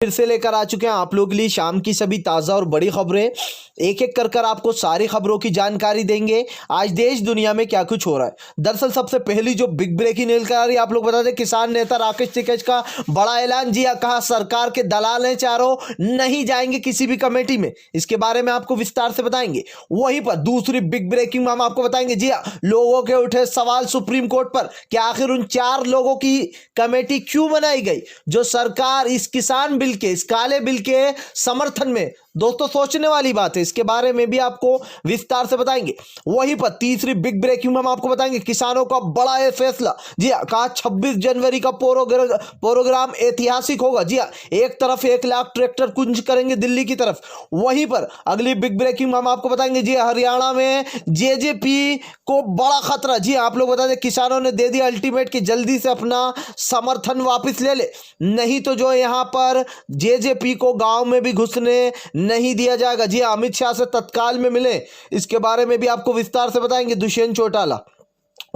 फिर से लेकर आ चुके हैं आप लोगों के लिए शाम की सभी ताज़ा और बड़ी खबरें। एक एक कर आपको सारी खबरों की जानकारी देंगे आज देश दुनिया में क्या कुछ हो रहा है। दरअसल सबसे पहली जो बिग ब्रेकिंग न्यूज़ आ रही है, आप लोग बता दें किसान नेता राकेश टिकैत का बड़ा ऐलान। जी कहा सरकार के दलाल हैं चारों, नहीं जाएंगे किसी भी कमेटी में। इसके बारे में आपको विस्तार से बताएंगे। वहीं पर दूसरी बिग ब्रेकिंग में हम आपको बताएंगे, जी लोगों के उठे सवाल सुप्रीम कोर्ट पर कि आखिर उन 4 लोगों की कमेटी क्यों बनाई गई जो सरकार इस किसान बिल के, इस काले बिल के समर्थन में। दोस्तों सोचने वाली बात है, इसके बारे में भी आपको विस्तार से बताएंगे। वहीं पर तीसरी बिग ब्रेकिंग में हम आपको बताएंगे किसानों का बड़ा ये फैसला। जी कहा 26 जनवरी का प्रोग्राम ऐतिहासिक होगा। जी एक तरफ 1 लाख ट्रैक्टर कुंज करेंगे दिल्ली की तरफ। वहीं पर अगली बिग ब्रेकिंग में हम आपको बताएंगे, जी हरियाणा में जेजेपी को बड़ा खतरा। जी आप लोग बता दें किसानों ने दे दिया अल्टीमेट कि जल्दी से अपना समर्थन वापस ले ले, नहीं तो जो यहां पर जेजेपी को गांव में भी घुसने नहीं दिया जाएगा। जी अमित शाह से तत्काल में मिले, इसके बारे में भी आपको विस्तार से बताएंगे दुष्यंत चौटाला।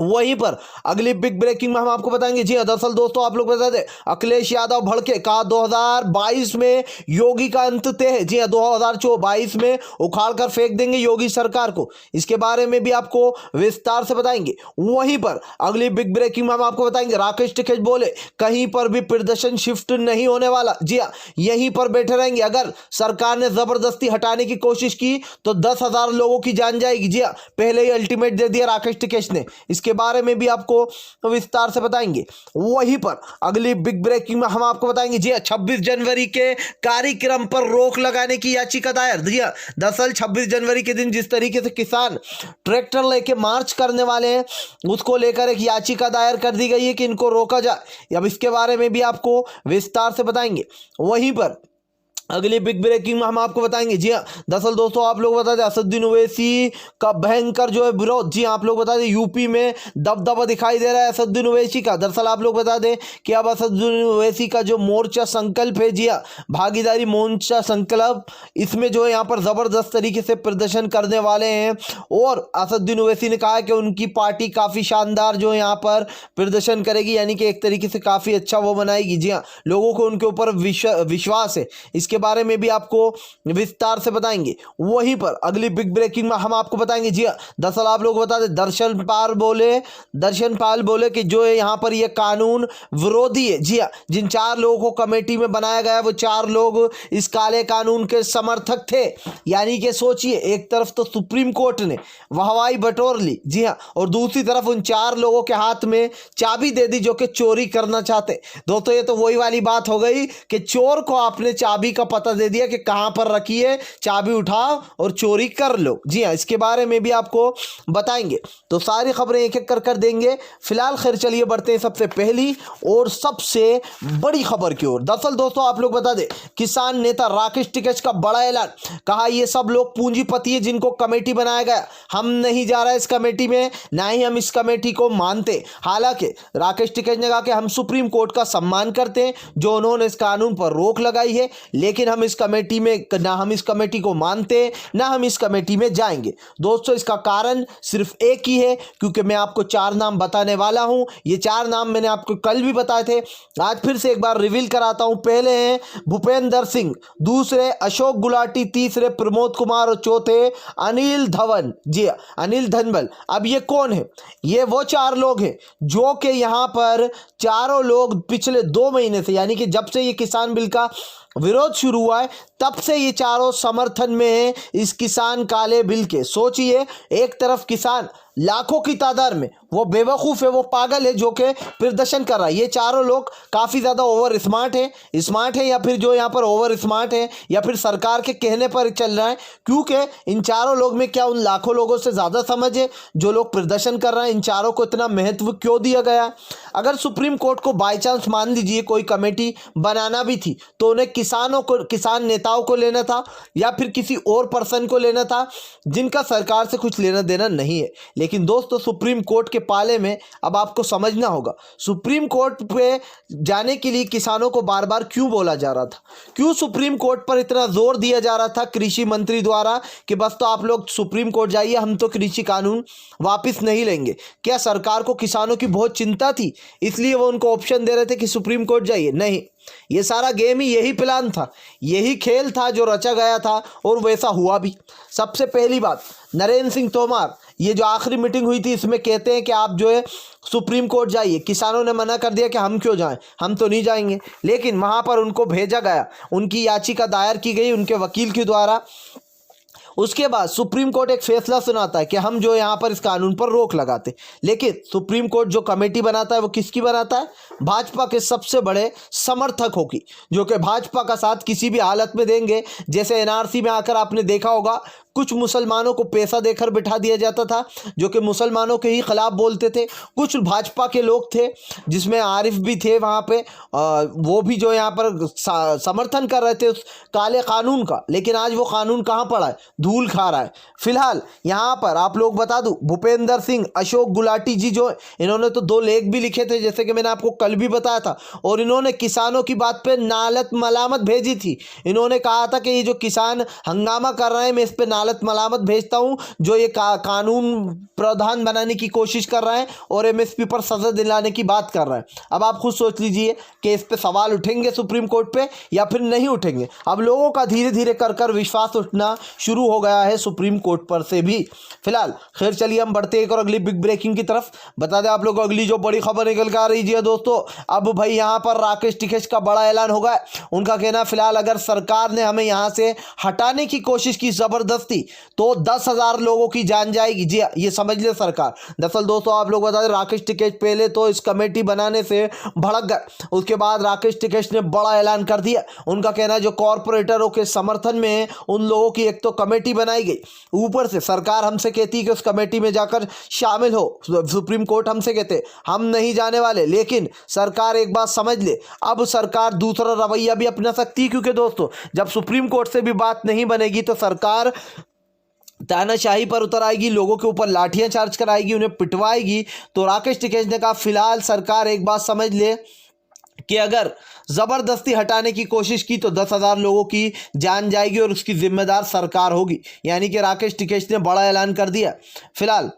वहीं पर अगली बिग ब्रेकिंग में हम आपको बताएंगे, जी दरअसल दोस्तों आप लोग बता दें अखिलेश यादव भड़के, कहा 2022 में योगी का अंत तय है। जी 2022 में उखाड़ कर फेंक देंगे योगी सरकार को। इसके बारे में भी आपको विस्तार से बताएंगे। वहीं पर अगली बिग ब्रेकिंग में हम आपको बताएंगे राकेश टिकैत बोले कहीं पर भी प्रदर्शन शिफ्ट नहीं होने वाला। जी यहीं पर बैठे रहेंगे। अगर सरकार ने जबरदस्ती हटाने की कोशिश की तो 10,000 लोगों की जान जाएगी। जी पहले ही अल्टीमेट दे दिया राकेश टिकैत ने, इसके बारे में भी आपको विस्तार से बताएंगे। वहीं पर अगली बिग ब्रेकिंग में हम आपको बताएंगे, जी 26 जनवरी के कार्यक्रम पर रोक लगाने की याचिका दायर। जी दरअसल 26 जनवरी के दिन जिस तरीके से किसान ट्रैक्टर लेके मार्च करने वाले हैं, उसको लेकर एक याचिका दायर कर दी गई है कि इनको रोका जाए। अब इसके बारे में भी आपको विस्तार से बताएंगे। वहीं पर अगली बिग ब्रेकिंग में हम आपको बताएंगे, जी हाँ दरअसल दोस्तों आप लोग बता दें असदुद्दीन ओवैसी का भयंकर जो है विरोध। जी आप लोग बता दें यूपी में दबदबा दिखाई दे रहा है असदुद्दीन ओवैसी का। दरअसल आप लोग बता दें कि अब असदुद्दीन ओवैसी का जो मोर्चा संकल्प है, जी हाँ भागीदारी मोर्चा संकल्प, इसमें जो है यहाँ पर ज़बरदस्त तरीके से प्रदर्शन करने वाले हैं। और असदुद्दीन ओवैसी ने कहा कि उनकी पार्टी काफ़ी शानदार जो है यहाँ पर प्रदर्शन करेगी, यानी कि एक तरीके से काफ़ी अच्छा वो बनाएगी। जी हाँ लोगों को उनके ऊपर विश्वास है, इसके बारे में भी आपको विस्तार से बताएंगे। वहीं पर अगली बिग ब्रेकिंग में हम आपको बताएंगे, जी दरअसल आप लोग बता दें दर्शन पाल बोले कि जो है यहाँ पर ये कानून विरोधी है। जी जिन 4 लोगों को कमेटी में बनाया गया वो 4 लोग इस काले कानून के समर्थक थे। यानी कि सोचिए एक तरफ तो सुप्रीम कोर्ट ने वाहवाही बटोर ली, जी हाँ, और दूसरी तरफ उन 4 लोगों के हाथ में चाबी दे दी जो कि चोरी करना चाहते। दोस्तों ये तो वही वाली बात हो गई कि चोर को आपने चाबी का पता दे दिया कि कहां पर रखी है, चाबी उठाओ और चोरी कर लो। जी हां इसके बारे में भी आपको बताएंगे। तो सारी खबरें एक एक कर देंगे। फिलहाल खैर चलिए बढ़ते हैं सबसे पहली और सबसे बड़ी खबर की ओर। दरअसल दोस्तों आप लोग बता दें किसान नेता राकेश टिकैत का बड़ा ऐलान, कहा ये सब लोग पूंजीपति है जिनको कमेटी बनाया गया, हम नहीं जा रहे इस कमेटी में, ना ही हम इस कमेटी को मानते। हालांकि राकेश टिकैत ने कहा कि हम सुप्रीम कोर्ट का सम्मान करते हैं जो उन्होंने इस कानून पर रोक लगाई है, लेकिन हम इस कमेटी में ना हम इस कमेटी को मानते ना हम इस कमेटी में जाएंगे। दोस्तों इसका कारण सिर्फ एक ही है, क्योंकि मैं आपको 4 नाम बताने वाला हूं। ये 4 नाम मैंने आपको कल भी बताए थे, आज फिर से एक बार रिवील कराता हूं। पहले हैं भूपेंद्र सिंह, दूसरे अशोक गुलाटी, तीसरे प्रमोद कुमार और चौथे अनिल धवन। जी अनिल धनबल। अब ये कौन है? ये वो 4 लोग हैं जो कि यहां पर चारों लोग पिछले 2 महीने से, यानी कि जब से ये किसान बिल का विरोध शुरू हुआ है तब से ये चारों समर्थन में है इस किसान काले बिल के। सोचिए एक तरफ किसान लाखों की तादाद में, वो बेवकूफ़ है, वो पागल है जो कि प्रदर्शन कर रहा है। ये चारों लोग काफ़ी ज़्यादा ओवर स्मार्ट है या फिर जो यहाँ पर ओवर स्मार्ट है या फिर सरकार के कहने पर चल रहा है, क्योंकि इन चारों लोग में क्या उन लाखों लोगों से ज़्यादा समझ है जो लोग प्रदर्शन कर रहे हैं? इन चारों को इतना महत्व क्यों दिया गया? अगर सुप्रीम कोर्ट को बाई चांस मान लीजिए कोई कमेटी बनाना भी थी तो उन्हें किसान नेताओं को लेना था या फिर किसी और पर्सन को लेना था जिनका सरकार से कुछ लेना देना नहीं है। लेकिन दोस्तों सुप्रीम कोर्ट के पाले में अब आपको समझना होगा, सुप्रीम कोर्ट पे जाने के लिए किसानों को बार बार क्यों बोला जा रहा था, क्यों सुप्रीम कोर्ट पर इतना जोर दिया जा रहा था कृषि मंत्री द्वारा कि बस तो आप लोग सुप्रीम कोर्ट जाइए, हम तो कृषि कानून वापस नहीं लेंगे। क्या सरकार को किसानों की बहुत चिंता थी इसलिए वो उनको ऑप्शन दे रहे थे कि सुप्रीम कोर्ट जाइए? नहीं, ये सारा गेम ही यही प्लान था, यही खेल था जो रचा गया था और वैसा हुआ भी। सबसे पहली बात, नरेंद्र सिंह तोमर, ये जो आखिरी मीटिंग हुई थी इसमें कहते हैं कि आप जो है सुप्रीम कोर्ट जाइए। किसानों ने मना कर दिया कि हम क्यों जाएं, हम तो नहीं जाएंगे, लेकिन वहाँ पर उनको भेजा गया, उनकी याचिका दायर की गई उनके वकील के द्वारा। उसके बाद सुप्रीम कोर्ट एक फैसला सुनाता है कि हम जो यहाँ पर इस कानून पर रोक लगाते, लेकिन सुप्रीम कोर्ट जो कमेटी बनाता है वो किसकी बनाता है? भाजपा के सबसे बड़े समर्थकों की, जो कि भाजपा का साथ किसी भी हालत में देंगे। जैसे एनआरसी में आकर आपने देखा होगा कुछ मुसलमानों को पैसा देकर बिठा दिया जाता था जो कि मुसलमानों के ही खिलाफ बोलते थे। कुछ भाजपा के लोग थे जिसमें आरिफ भी थे वहाँ पे, वो भी जो यहाँ पर समर्थन कर रहे थे उस काले कानून का। लेकिन आज वो कानून कहाँ पड़ा है? धूल खा रहा है। फिलहाल यहाँ पर आप लोग बता दूं, भूपेंद्र सिंह, अशोक गुलाटी जी जो इन्होंने तो 2 लेख भी लिखे थे जैसे कि मैंने आपको कल भी बताया था, और इन्होंने किसानों की बात पे नालत मलामत भेजी थी। इन्होंने कहा था कि ये जो किसान हंगामा कर रहे हैं मैं इस पे नालत मलामत भेजता हूं, जो ये कानून प्रावधान बनाने की कोशिश कर रहे हैं और एमएसपी पर सजा दिलाने की बात कर रहे हैं। अब आप खुद सोच लीजिए कि इस पे सवाल उठेंगे सुप्रीम कोर्ट पे या फिर नहीं उठेंगे। अब लोगों का धीरे धीरे कर विश्वास उठना शुरू हो गया है सुप्रीम कोर्ट पर से भी। फिलहाल खैर चलिए हम बढ़ते एक और अगली बिग ब्रेकिंग की तरफ। बता दें आप लोग को अगली जो बड़ी खबर निकल के आ रही है दोस्तों, अब भाई यहाँ पर राकेश टिकैत का बड़ा ऐलान होगा। उनका कहना फिलहाल अगर सरकार ने हमें यहाँ से हटाने की कोशिश की जबरदस्ती तो 10,000 लोगों की जान जाएगी। जी ये समझ ले सरकार। दरअसल दोस्तों आप लोग बता दें राकेश टिकैत पहले तो इस कमेटी बनाने से भड़क गए, उसके बाद राकेश टिकैत ने बड़ा ऐलान कर दिया। उनका कहना है जो कॉरपोरेटरों के समर्थन में उन लोगों की एक तो कमेटी बनाई गई, ऊपर से सरकार हमसे कहती है कि उस कमेटी में जाकर शामिल हो। सुप्रीम कोर्ट हमसे कहते हम नहीं जाने वाले, लेकिन सरकार एक बात समझ ले, अब सरकार दूसरा रवैया भी अपना सकती है, क्योंकि दोस्तों जब सुप्रीम कोर्ट से भी बात नहीं बनेगी तो सरकार तानाशाही पर उतर आएगी, लोगों के ऊपर लाठियां चार्ज कराएगी, उन्हें पिटवाएगी। तो राकेश टिकैत ने कहा फिलहाल सरकार एक बात समझ ले कि अगर जबरदस्ती हटाने की कोशिश की तो 10,000 लोगों की जान जाएगी और उसकी जिम्मेदार सरकार होगी। यानी कि राकेश टिकैत ने बड़ा ऐलान कर दिया। फिलहाल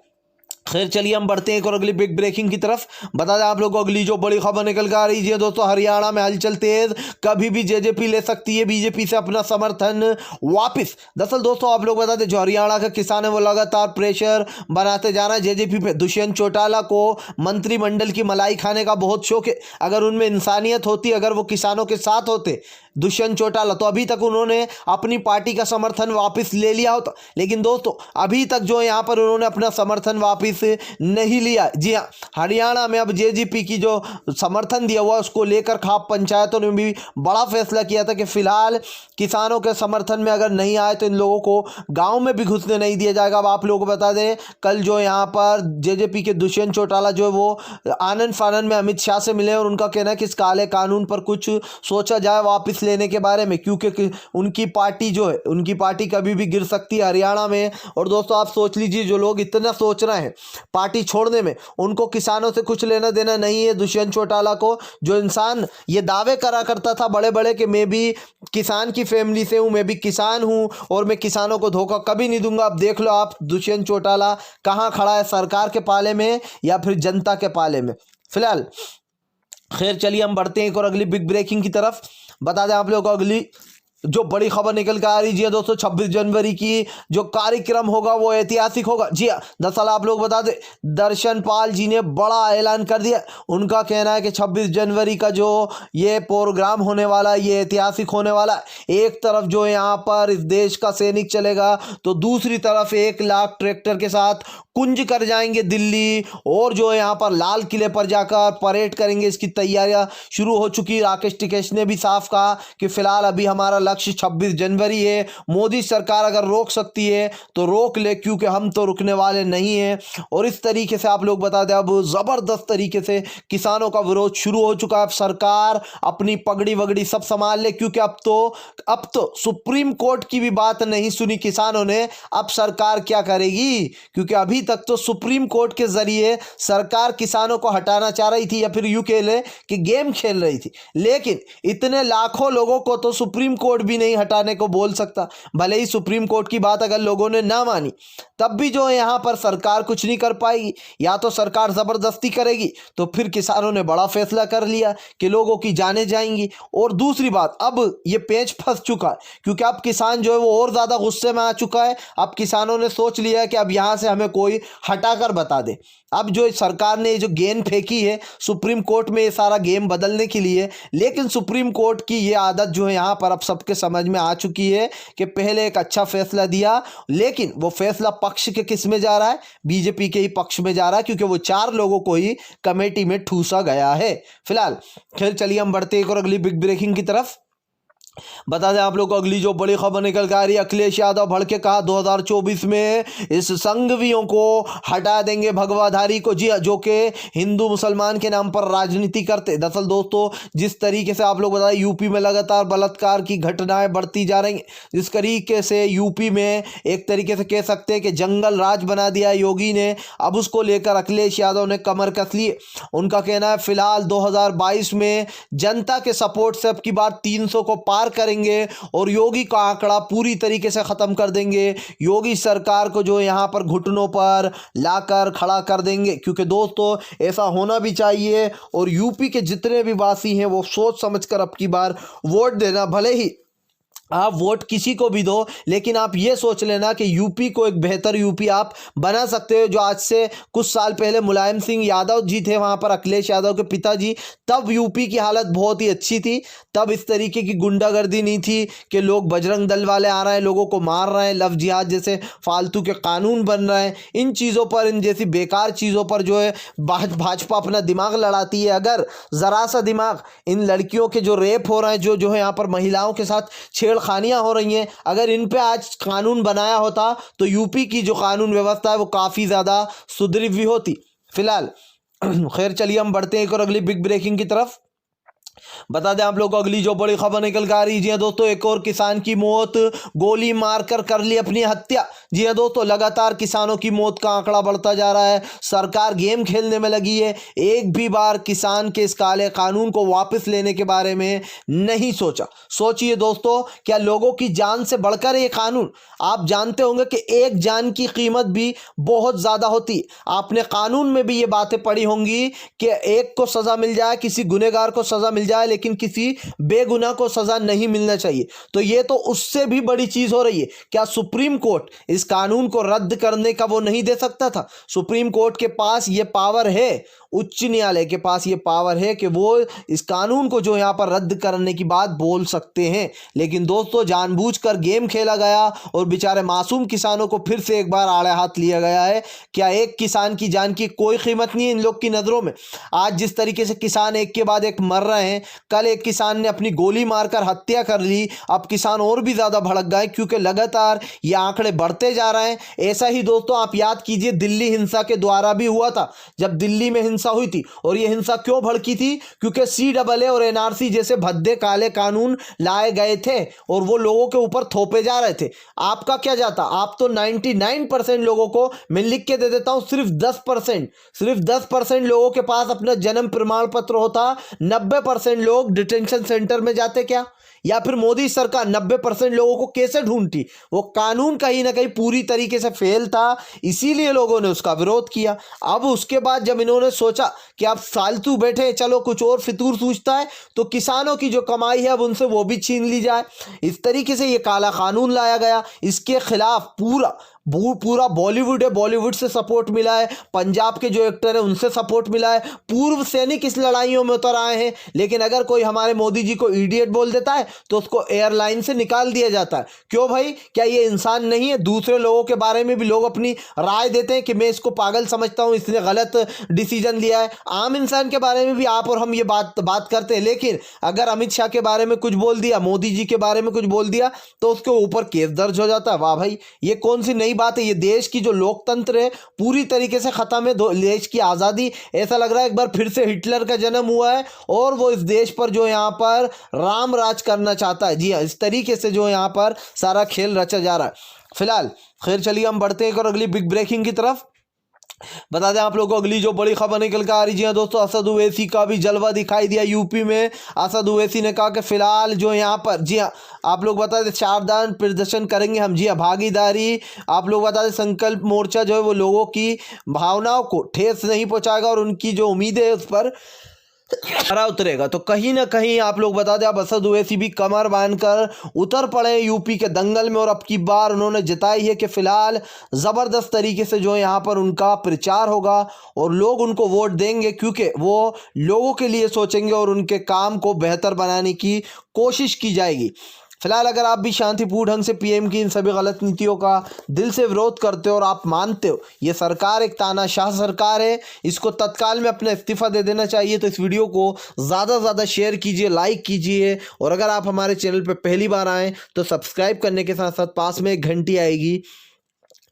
खैर चलिए हम बढ़ते हैं एक और अगली बिग ब्रेकिंग की तरफ। बता दें आप लोगों को अगली जो बड़ी खबर निकल कर आ रही है दोस्तों, हरियाणा में हलचल तेज, कभी भी जेजेपी ले सकती है बीजेपी से अपना समर्थन वापस। दरअसल दोस्तों आप लोग बता दें जो हरियाणा का किसान है वो लगातार प्रेशर बनाते जा रहा है जेजेपी पे। दुष्यंत चौटाला को मंत्रिमंडल की मलाई खाने का बहुत शौक है। अगर उनमें इंसानियत होती, अगर वो किसानों के साथ होते दुष्यंत चौटाला, तो अभी तक उन्होंने अपनी पार्टी का समर्थन वापस ले लिया होता। लेकिन दोस्तों अभी तक जो यहाँ पर उन्होंने अपना समर्थन वापस नहीं लिया। जी हाँ, हरियाणा में अब जेजेपी की जो समर्थन दिया हुआ उसको लेकर खाप पंचायतों ने भी बड़ा फैसला किया था कि फिलहाल किसानों के समर्थन में अगर नहीं आए तो इन लोगों को गांव में भी घुसने नहीं दिया जाएगा। अब आप लोगों को बता दें कल जो यहाँ पर जेजेपी के दुष्यंत चौटाला जो है वो आनंद फानंद में अमित शाह से मिले और उनका कहना है कि इस काले कानून पर कुछ सोचा जाए वापस लेने के बारे में, क्योंकि उनकी पार्टी जो है उनकी पार्टी कभी भी गिर सकती है हरियाणा में। और दोस्तों आप सोच लीजिए जो लोग इतना सोच रहे हैं पार्टी छोड़ने में, उनको किसानों से कुछ लेना देना नहीं है। दुष्यंत चौटाला को जो इंसान ये दावे करा करता था बड़े बड़े कि मैं भी किसान की फैमिली से हूं, मैं भी किसान हूं और मैं किसानों को धोखा कभी नहीं दूंगा। अब देख लो आप दुष्यंत चौटाला कहां खड़ा है, सरकार के पाले में या फिर जनता के पाले में। फिलहाल खैर चलिए हम बढ़ते हैं एक और अगली बिग ब्रेकिंग की तरफ। बता दें आप लोगों को अगली जो बड़ी खबर निकल कर आ रही है दोस्तों, 26 जनवरी की जो कार्यक्रम होगा वो ऐतिहासिक होगा। जी हाँ, दरअसल आप लोग बता दें दर्शन पाल जी ने बड़ा ऐलान कर दिया। उनका कहना है कि 26 जनवरी का जो ये प्रोग्राम होने वाला है ये ऐतिहासिक होने वाला है। एक तरफ जो यहाँ पर इस देश का सैनिक चलेगा तो दूसरी तरफ 1 लाख ट्रैक्टर के साथ कुंज कर जाएंगे दिल्ली, और जो यहाँ पर लाल किले पर जाकर परेड करेंगे। इसकी तैयारियां शुरू हो चुकी। राकेश टिकैत ने भी साफ कहा कि फिलहाल अभी हमारा लक्ष्य 26 जनवरी है। मोदी सरकार अगर रोक सकती है तो रोक ले, क्योंकि हम तो रुकने वाले नहीं हैं। और इस तरीके से आप लोग बता दें अब जबरदस्त तरीके से किसानों का विरोध शुरू हो चुका है। अब सरकार अपनी पगड़ी वगड़ी सब संभाल ले, क्योंकि अब तो सुप्रीम कोर्ट की भी बात नहीं सुनी किसानों ने। अब सरकार क्या करेगी, क्योंकि अभी तक तो सुप्रीम कोर्ट के जरिए सरकार किसानों को हटाना चाह रही थी या फिर यूं कह ले कि गेम खेल रही थी। लेकिन इतने लाखों लोगों को तो सुप्रीम कोर्ट भी नहीं हटाने को बोल सकता। भले ही सुप्रीम कोर्ट की बात अगर लोगों ने ना मानी तब भी जो है यहाँ पर सरकार कुछ नहीं कर पाएगी। या तो सरकार ज़बरदस्ती करेगी, तो फिर किसानों ने बड़ा फैसला कर लिया कि लोगों की जानें जाएंगी। और दूसरी बात, अब ये पेंच फंस चुका है, क्योंकि अब किसान जो है वो और ज़्यादा गुस्से में आ चुका है। अब किसानों ने सोच लिया है कि अब यहाँ से हमें कोई हटाकर बता दे। अब जो सरकार ने जो गेंद फेंकी है सुप्रीम कोर्ट में ये सारा गेम बदलने के लिए, लेकिन सुप्रीम कोर्ट की ये आदत जो है यहाँ पर अब सबके समझ में आ चुकी है कि पहले एक अच्छा फैसला दिया, लेकिन वो फैसला पक्ष के किस में जा रहा है? बीजेपी के ही पक्ष में जा रहा है, क्योंकि वो 4 लोगों को ही कमेटी में ठूसा गया है। फिलहाल खैर चलिए हम बढ़ते एक और अगली बिग ब्रेकिंग की तरफ। बता दें आप लोग को अगली जो बड़ी खबर निकल के आ रही है, अखिलेश यादव भड़क के कहा 2024 में इस संघवियों को हटा देंगे, भगवाधारी को। जी जो कि हिंदू मुसलमान के नाम पर राजनीति करते। दरअसल दोस्तों, जिस तरीके से आप लोग बताएं यूपी में लगातार बलात्कार की घटनाएं बढ़ती जा रही हैं, जिस तरीके से यूपी में एक तरीके से कह सकते हैं कि जंगल राज बना दिया योगी ने, अब उसको लेकर अखिलेश यादव ने कमर कस ली। उनका कहना है फिलहाल 2022 में जनता के सपोर्ट से अब की बार 300 को पार करेंगे और योगी का आंकड़ा पूरी तरीके से खत्म कर देंगे। योगी सरकार को जो यहां पर घुटनों पर लाकर खड़ा कर देंगे, क्योंकि दोस्तों ऐसा होना भी चाहिए। और यूपी के जितने भी वासी हैं वो सोच समझकर अब की बार वोट देना। भले ही आप वोट किसी को भी दो, लेकिन आप ये सोच लेना कि यूपी को एक बेहतर यूपी आप बना सकते हो। जो आज से कुछ साल पहले मुलायम सिंह यादव जी थे वहाँ पर, अखिलेश यादव के पिताजी, तब यूपी की हालत बहुत ही अच्छी थी। तब इस तरीके की गुंडागर्दी नहीं थी कि लोग बजरंग दल वाले आ रहे हैं, लोगों को मार रहे हैं, लव जिहाद जैसे फालतू के कानून बन रहे हैं। इन चीज़ों पर, इन जैसी बेकार चीज़ों पर जो है भाजपा अपना दिमाग लड़ाती है। अगर ज़रा सा दिमाग इन लड़कियों के जो रेप हो रहे हैं, जो है यहाँ पर महिलाओं के साथ छेड़खानियां हो रही हैं, अगर इन पे आज कानून बनाया होता तो यूपी की जो कानून व्यवस्था है वो काफ़ी ज़्यादा सुधरी हुई होती। फिलहाल खैर चलिए हम बढ़ते हैं एक और अगली बिग ब्रेकिंग की तरफ। बता दें आप लोगों को अगली जो बड़ी खबर निकल कर आ रही है दोस्तों, एक और किसान की मौत, गोली मारकर कर ली अपनी हत्या। जी हां दोस्तों, लगातार किसानों की मौत का आंकड़ा बढ़ता जा रहा है। सरकार गेम खेलने में लगी है, एक भी बार किसान के इस काले कानून को वापस लेने के बारे में नहीं सोचा। सोचिए दोस्तों, क्या लोगों की जान से बढ़कर ये कानून? आप जानते होंगे कि एक जान की कीमत भी बहुत ज़्यादा होती है। आपने कानून में भी ये बातें पढ़ी होंगी कि एक को सज़ा मिल जाए, किसी गुनहगार को सज़ा मिल जाए, लेकिन किसी बेगुनाह को सज़ा नहीं मिलना चाहिए। तो ये तो उससे भी बड़ी चीज़ हो रही है। क्या सुप्रीम कोर्ट इस कानून को रद्द करने का वो नहीं दे सकता था? सुप्रीम कोर्ट के पास ये पावर है, उच्च न्यायालय के पास ये पावर है कि वो इस कानून को जो यहाँ पर रद्द करने की बात बोल सकते हैं। लेकिन दोस्तों, जानबूझकर गेम खेला गया और बेचारे मासूम किसानों को फिर से एक बार आड़े हाथ लिया गया है। क्या एक किसान की जान की कोई कीमत नहीं है इन लोग की नज़रों में? आज जिस तरीके से किसान एक के बाद एक मर रहे हैं, कल एक किसान ने अपनी गोली मारकर हत्या कर ली, अब किसान और भी ज़्यादा भड़क गए, क्योंकि लगातार ये आंकड़े बढ़ते जा रहे हैं। ऐसा ही दोस्तों आप याद कीजिए, दिल्ली हिंसा के द्वारा भी हुआ था। जब दिल्ली में हिंसा हुई थी, और ये हिंसा क्यों भड़की थी? क्योंकि CAA और NRC जैसे भद्दे काले कानून लाए गए थे और वो लोगों के ऊपर थोपे जा रहे थे। आपका क्या जाता? आप तो 99% लोगों को मैं लिख के दे देता हूं, सिर्फ 10% लोगों के पास अपना जन्म प्रमाण पत्र होता, 90% लोग डिटेंशन सेंटर में जाते। क्या? या फिर मोदी सरकार 90% लोगों को कैसे ढूंढती? वो कानून कहीं ना कहीं पूरी तरीके से फेल था, इसीलिए लोगों ने उसका विरोध किया। अब उसके बाद जब इन्होंने सोचा कि आप फालतू बैठे, चलो कुछ और फितूर सूझता है, तो किसानों की जो कमाई है अब उनसे वो भी छीन ली जाए। इस तरीके से ये काला कानून लाया गया। इसके खिलाफ पूरा बॉलीवुड है, बॉलीवुड से सपोर्ट मिला है, पंजाब के जो एक्टर है उनसे सपोर्ट मिला है, पूर्व सैनिक इस लड़ाइयों में उतर आए हैं। लेकिन अगर कोई हमारे मोदी जी को इडियट बोल देता है तो उसको एयरलाइन से निकाल दिया जाता है। क्यों भाई? क्या ये इंसान नहीं है? दूसरे लोगों के बारे में भी लोग अपनी राय देते हैं कि मैं इसको पागल समझता हूं, इसने गलत डिसीजन लिया है। आम इंसान के बारे में भी आप और हम ये बात करते हैं, लेकिन अगर अमित शाह के बारे में कुछ बोल दिया, मोदी जी के बारे में कुछ बोल दिया, तो उसके ऊपर केस दर्ज हो जाता है। वाह भाई, ये कौन सी नई बात है? ये देश की जो लोकतंत्र है पूरी तरीके से खत्म है। देश की आज़ादी, ऐसा लग रहा है एक बार फिर से हिटलर का जन्म हुआ है और वो इस देश पर जो यहाँ पर राम राज करना चाहता है। जी हाँ, इस तरीके से जो यहाँ पर सारा खेल रचा जा रहा है। फिलहाल खैर चलिए हम बढ़ते हैं और अगली बिग ब्रेकिंग की तरफ। बता दें आप लोगों को अगली जो बड़ी खबर निकल कर आ रही, जी हाँ दोस्तों, असद ओवैसी का भी जलवा दिखाई दिया यूपी में। असद ओवैसी ने कहा कि फिलहाल जो यहाँ पर, जी हाँ आप लोग बता दें, चारदान प्रदर्शन करेंगे हम। जी हाँ, भागीदारी, आप लोग बता दें, संकल्प मोर्चा जो है वो लोगों की भावनाओं को ठेस नहीं पहुंचाएगा और उनकी जो उम्मीदें है उस पर खरा उतरेगा। तो कहीं ना कहीं आप लोग बता दें, अब असद ओवैसी भी कमर बांधकर उतर पड़े यूपी के दंगल में और अब की बार उन्होंने जताई है कि फिलहाल जबरदस्त तरीके से जो है यहाँ पर उनका प्रचार होगा और लोग उनको वोट देंगे, क्योंकि वो लोगों के लिए सोचेंगे और उनके काम को बेहतर बनाने की कोशिश की जाएगी। फिलहाल अगर आप भी शांतिपूर्ण ढंग से पीएम की इन सभी गलत नीतियों का दिल से विरोध करते हो और आप मानते हो ये सरकार एक तानाशाह सरकार है, इसको तत्काल में अपना इस्तीफा दे देना चाहिए, तो इस वीडियो को ज़्यादा से ज़्यादा शेयर कीजिए, लाइक कीजिए और अगर आप हमारे चैनल पर पहली बार आएँ तो सब्सक्राइब करने के साथ साथ पास में एक घंटी आएगी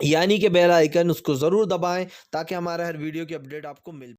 यानी कि बेल आइकन, उसको ज़रूर दबाएं ताकि हमारे हर वीडियो की अपडेट आपको मिल